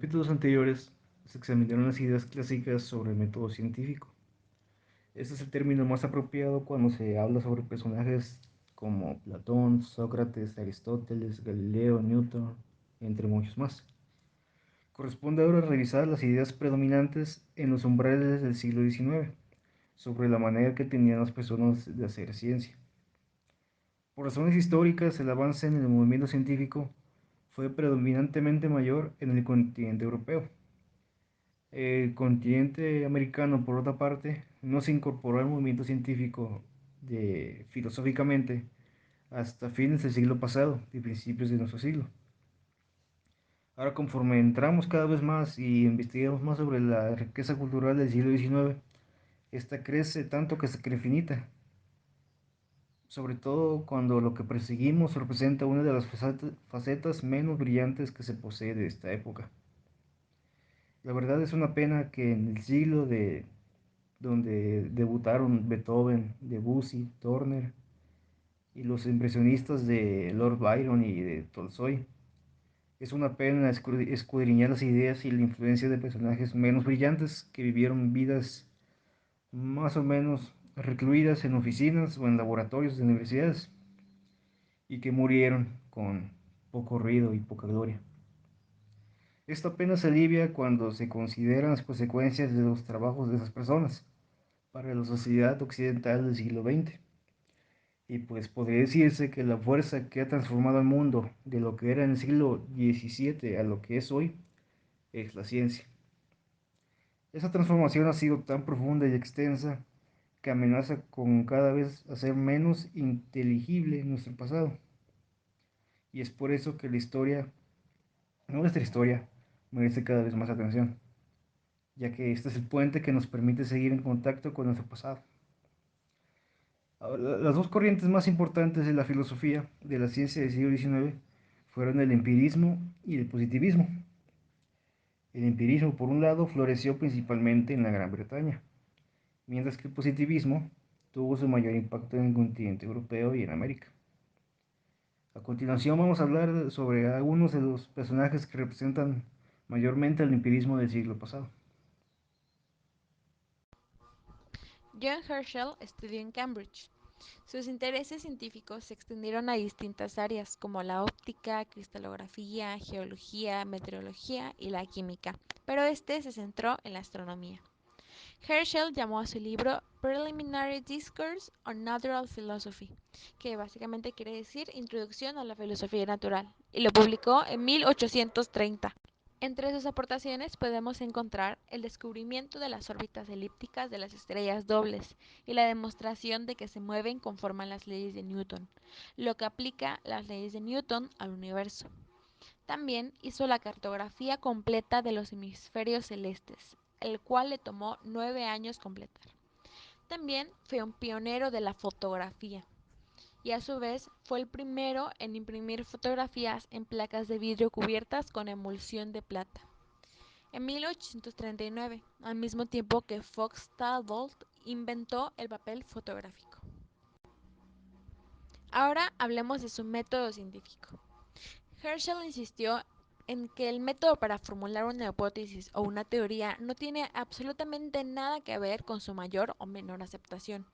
capítulos anteriores se examinaron las ideas clásicas sobre el método científico. Este es el término más apropiado cuando se habla sobre personajes como Platón, Sócrates, Aristóteles, Galileo, Newton, entre muchos más. Corresponde ahora revisar las ideas predominantes en los umbrales del siglo XIX sobre la manera que tenían las personas de hacer ciencia. Por razones históricas, el avance en el movimiento científico fue predominantemente mayor en el continente europeo. El continente americano, por otra parte, no se incorporó al movimiento científico filosóficamente hasta fines del siglo pasado y principios de nuestro siglo. Ahora, conforme entramos cada vez más y investigamos más sobre la riqueza cultural del siglo XIX, esta crece tanto que se cree finita, sobre todo cuando lo que perseguimos representa una de las facetas menos brillantes que se posee de esta época. La verdad es una pena que en el siglo donde debutaron Beethoven, Debussy, Turner y los impresionistas de Lord Byron y de Tolstoy, es una pena escudriñar las ideas y la influencia de personajes menos brillantes que vivieron vidas más o menos recluidas en oficinas o en laboratorios de universidades y que murieron con poco ruido y poca gloria. Esto apenas se alivia cuando se consideran las consecuencias de los trabajos de esas personas para la sociedad occidental del siglo XX. Y pues podría decirse que la fuerza que ha transformado el mundo de lo que era en el siglo XVII a lo que es hoy es la ciencia. Esa transformación ha sido tan profunda y extensa que amenaza con cada vez hacer menos inteligible nuestro pasado. Y es por eso que la historia, nuestra historia, merece cada vez más atención, ya que este es el puente que nos permite seguir en contacto con nuestro pasado. Ahora, las dos corrientes más importantes de la filosofía de la ciencia del siglo XIX fueron el empirismo y el positivismo. El empirismo, por un lado, floreció principalmente en la Gran Bretaña, mientras que el positivismo tuvo su mayor impacto en el continente europeo y en América. A continuación vamos a hablar sobre algunos de los personajes que representan mayormente el empirismo del siglo pasado. John Herschel estudió en Cambridge. Sus intereses científicos se extendieron a distintas áreas como la óptica, cristalografía, geología, meteorología y la química, pero este se centró en la astronomía. Herschel llamó a su libro Preliminary Discourse on Natural Philosophy, que básicamente quiere decir Introducción a la Filosofía Natural, y lo publicó en 1830. Entre sus aportaciones podemos encontrar el descubrimiento de las órbitas elípticas de las estrellas dobles y la demostración de que se mueven conforme a las leyes de Newton, lo que aplica las leyes de Newton al universo. También hizo la cartografía completa de los hemisferios celestes, el cual le tomó 9 años completar. También fue un pionero de la fotografía y a su vez fue el primero en imprimir fotografías en placas de vidrio cubiertas con emulsión de plata. En 1839, al mismo tiempo que Fox Talbot inventó el papel fotográfico. Ahora hablemos de su método científico. Herschel insistió en que el método para formular una hipótesis o una teoría no tiene absolutamente nada que ver con su mayor o menor aceptación.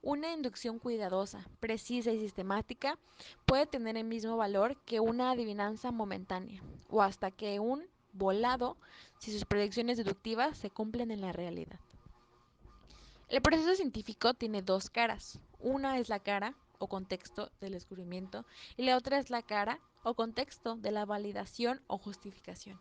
Una inducción cuidadosa, precisa y sistemática puede tener el mismo valor que una adivinanza momentánea, o hasta que un volado si sus predicciones deductivas se cumplen en la realidad. El proceso científico tiene dos caras. Una es la cara o contexto del descubrimiento y la otra es la cara o contexto de la validación o justificación.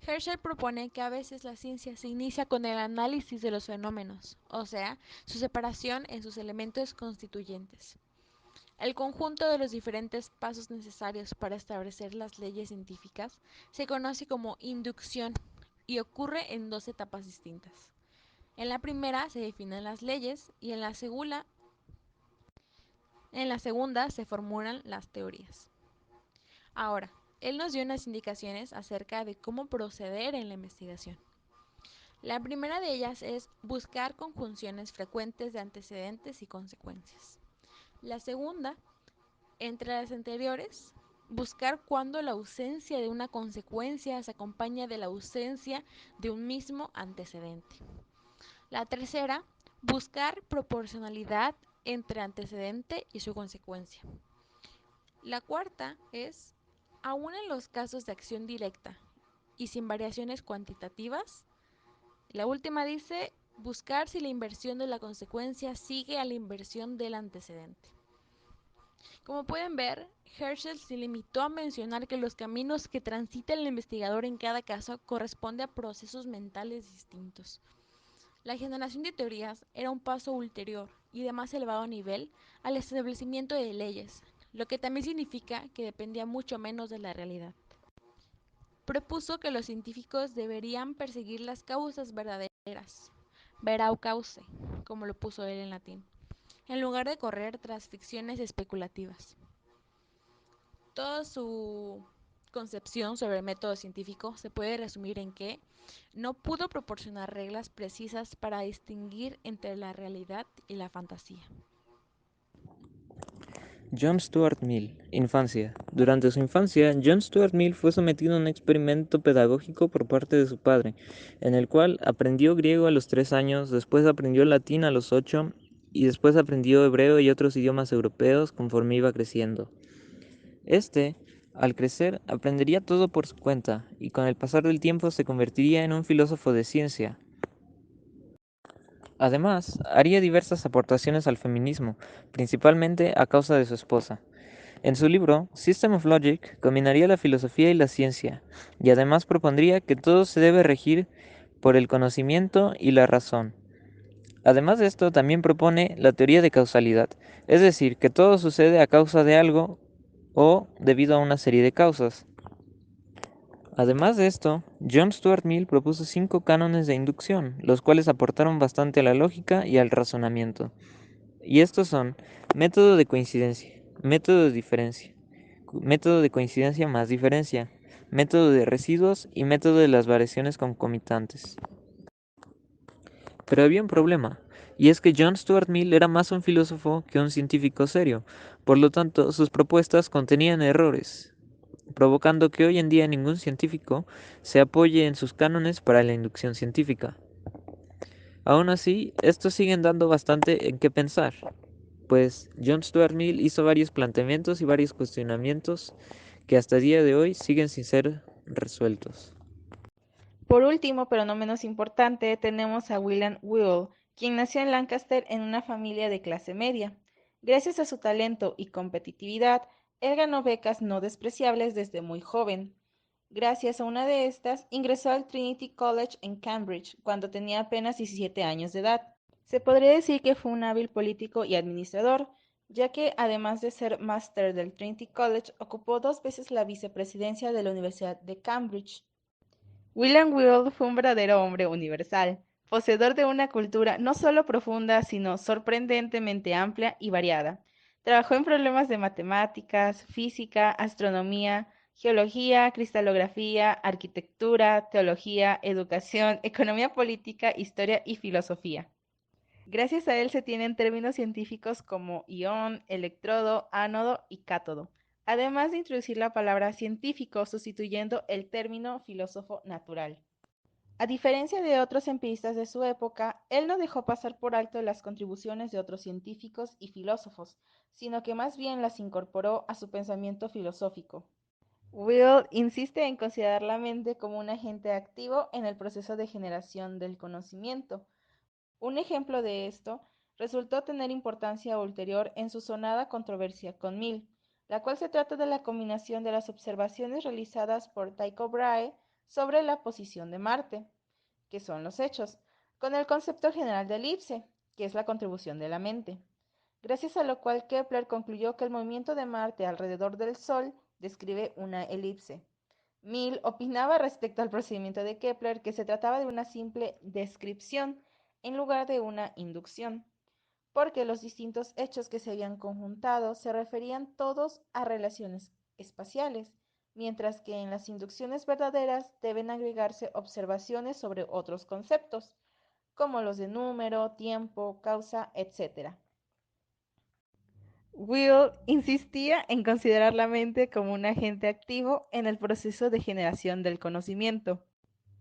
Herschel propone que a veces la ciencia se inicia con el análisis de los fenómenos, o sea, su separación en sus elementos constituyentes. El conjunto de los diferentes pasos necesarios para establecer las leyes científicas se conoce como inducción y ocurre en dos etapas distintas. En la primera se definen las leyes y en la segunda se formulan las teorías. Ahora, él nos dio unas indicaciones acerca de cómo proceder en la investigación. La primera de ellas es buscar conjunciones frecuentes de antecedentes y consecuencias. La segunda, entre las anteriores, buscar cuándo la ausencia de una consecuencia se acompaña de la ausencia de un mismo antecedente. La tercera, buscar proporcionalidad entre antecedente y su consecuencia. La cuarta es, aún en los casos de acción directa y sin variaciones cuantitativas, la última dice, buscar si la inversión de la consecuencia sigue a la inversión del antecedente. Como pueden ver, Herschel se limitó a mencionar que los caminos que transita el investigador en cada caso corresponde a procesos mentales distintos. La generación de teorías era un paso ulterior y de más elevado nivel al establecimiento de leyes, lo que también significa que dependía mucho menos de la realidad. Propuso que los científicos deberían perseguir las causas verdaderas, verau cause, como lo puso él en latín, en lugar de correr tras ficciones especulativas. Toda su concepción sobre el método científico se puede resumir en que no pudo proporcionar reglas precisas para distinguir entre la realidad y la fantasía. John Stuart Mill, infancia. Durante su infancia, John Stuart Mill fue sometido a un experimento pedagógico por parte de su padre, en el cual aprendió griego a los 3 años, después aprendió latín a los 8 y después aprendió hebreo y otros idiomas europeos conforme iba creciendo. Este, al crecer, aprendería todo por su cuenta y con el pasar del tiempo se convertiría en un filósofo de ciencia. Además, haría diversas aportaciones al feminismo, principalmente a causa de su esposa. En su libro, System of Logic, combinaría la filosofía y la ciencia, y además propondría que todo se debe regir por el conocimiento y la razón. Además de esto, también propone la teoría de causalidad, es decir, que todo sucede a causa de algo o debido a una serie de causas. Además de esto, John Stuart Mill propuso 5 cánones de inducción, los cuales aportaron bastante a la lógica y al razonamiento. Y estos son método de coincidencia, método de diferencia, método de coincidencia más diferencia, método de residuos y método de las variaciones concomitantes. Pero había un problema, y es que John Stuart Mill era más un filósofo que un científico serio, por lo tanto sus propuestas contenían errores, provocando que hoy en día ningún científico se apoye en sus cánones para la inducción científica. Aún así, estos siguen dando bastante en qué pensar, pues John Stuart Mill hizo varios planteamientos y varios cuestionamientos que hasta el día de hoy siguen sin ser resueltos. Por último, pero no menos importante, tenemos a William Whewell, quien nació en Lancaster en una familia de clase media. Gracias a su talento y competitividad, él ganó becas no despreciables desde muy joven. Gracias a una de estas, ingresó al Trinity College en Cambridge cuando tenía apenas 17 años de edad. Se podría decir que fue un hábil político y administrador, ya que además de ser máster del Trinity College, ocupó 2 veces la vicepresidencia de la Universidad de Cambridge. William Whewell fue un verdadero hombre universal, poseedor de una cultura no solo profunda, sino sorprendentemente amplia y variada. Trabajó en problemas de matemáticas, física, astronomía, geología, cristalografía, arquitectura, teología, educación, economía política, historia y filosofía. Gracias a él se tienen términos científicos como ión, electrodo, ánodo y cátodo, además de introducir la palabra científico sustituyendo el término filósofo natural. A diferencia de otros empiristas de su época, él no dejó pasar por alto las contribuciones de otros científicos y filósofos, sino que más bien las incorporó a su pensamiento filosófico. Will insiste en considerar la mente como un agente activo en el proceso de generación del conocimiento. Un ejemplo de esto resultó tener importancia ulterior en su sonada controversia con Mill, la cual se trata de la combinación de las observaciones realizadas por Tycho Brahe sobre la posición de Marte, que son los hechos, con el concepto general de elipse, que es la contribución de la mente, gracias a lo cual Kepler concluyó que el movimiento de Marte alrededor del Sol describe una elipse. Mill opinaba respecto al procedimiento de Kepler que se trataba de una simple descripción en lugar de una inducción, porque los distintos hechos que se habían conjuntado se referían todos a relaciones espaciales, mientras que en las inducciones verdaderas deben agregarse observaciones sobre otros conceptos, como los de número, tiempo, causa, etc. Will insistía en considerar la mente como un agente activo en el proceso de generación del conocimiento.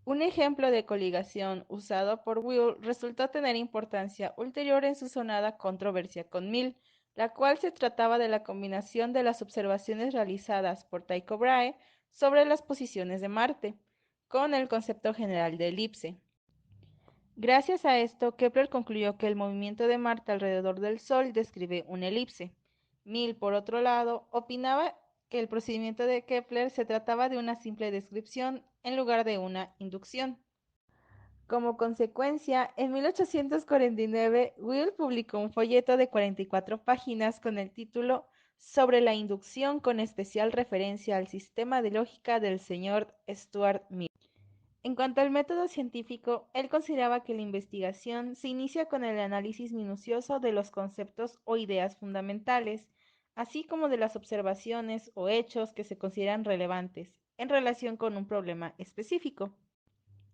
Un ejemplo de coligación usado por Will resultó tener importancia ulterior en su sonada controversia con Mill, la cual se trataba de la combinación de las observaciones realizadas por Tycho Brahe sobre las posiciones de Marte, con el concepto general de elipse. Gracias a esto, Kepler concluyó que el movimiento de Marte alrededor del Sol describe una elipse. Mill, por otro lado, opinaba que el procedimiento de Kepler se trataba de una simple descripción en lugar de una inducción. Como consecuencia, en 1849, Will publicó un folleto de 44 páginas con el título Sobre la inducción con especial referencia al sistema de lógica del señor Stuart Mill. En cuanto al método científico, él consideraba que la investigación se inicia con el análisis minucioso de los conceptos o ideas fundamentales, así como de las observaciones o hechos que se consideran relevantes en relación con un problema específico.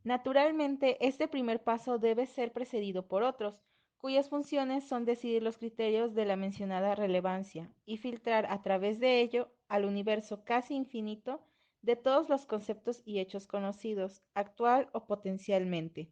Naturalmente, este primer paso debe ser precedido por otros, cuyas funciones son decidir los criterios de la mencionada relevancia y filtrar a través de ello al universo casi infinito de todos los conceptos y hechos conocidos, actual o potencialmente.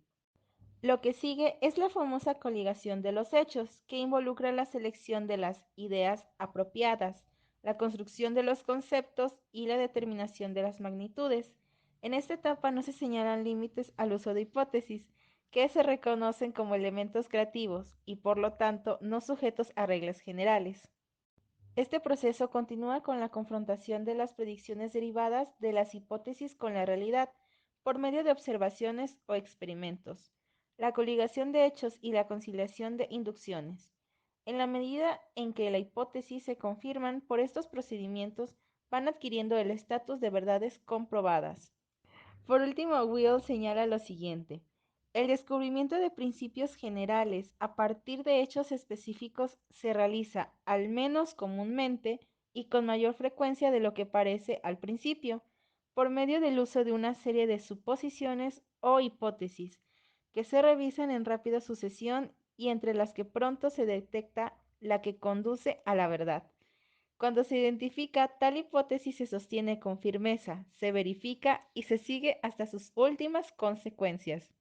Lo que sigue es la famosa coligación de los hechos, que involucra la selección de las ideas apropiadas, la construcción de los conceptos y la determinación de las magnitudes. En esta etapa no se señalan límites al uso de hipótesis, que se reconocen como elementos creativos y por lo tanto no sujetos a reglas generales. Este proceso continúa con la confrontación de las predicciones derivadas de las hipótesis con la realidad por medio de observaciones o experimentos, la coligación de hechos y la conciliación de inducciones. En la medida en que la hipótesis se confirman por estos procedimientos, van adquiriendo el estatus de verdades comprobadas. Por último, Will señala lo siguiente: el descubrimiento de principios generales a partir de hechos específicos se realiza, al menos comúnmente y con mayor frecuencia de lo que parece al principio, por medio del uso de una serie de suposiciones o hipótesis que se revisan en rápida sucesión y entre las que pronto se detecta la que conduce a la verdad. Cuando se identifica, tal hipótesis se sostiene con firmeza, se verifica y se sigue hasta sus últimas consecuencias.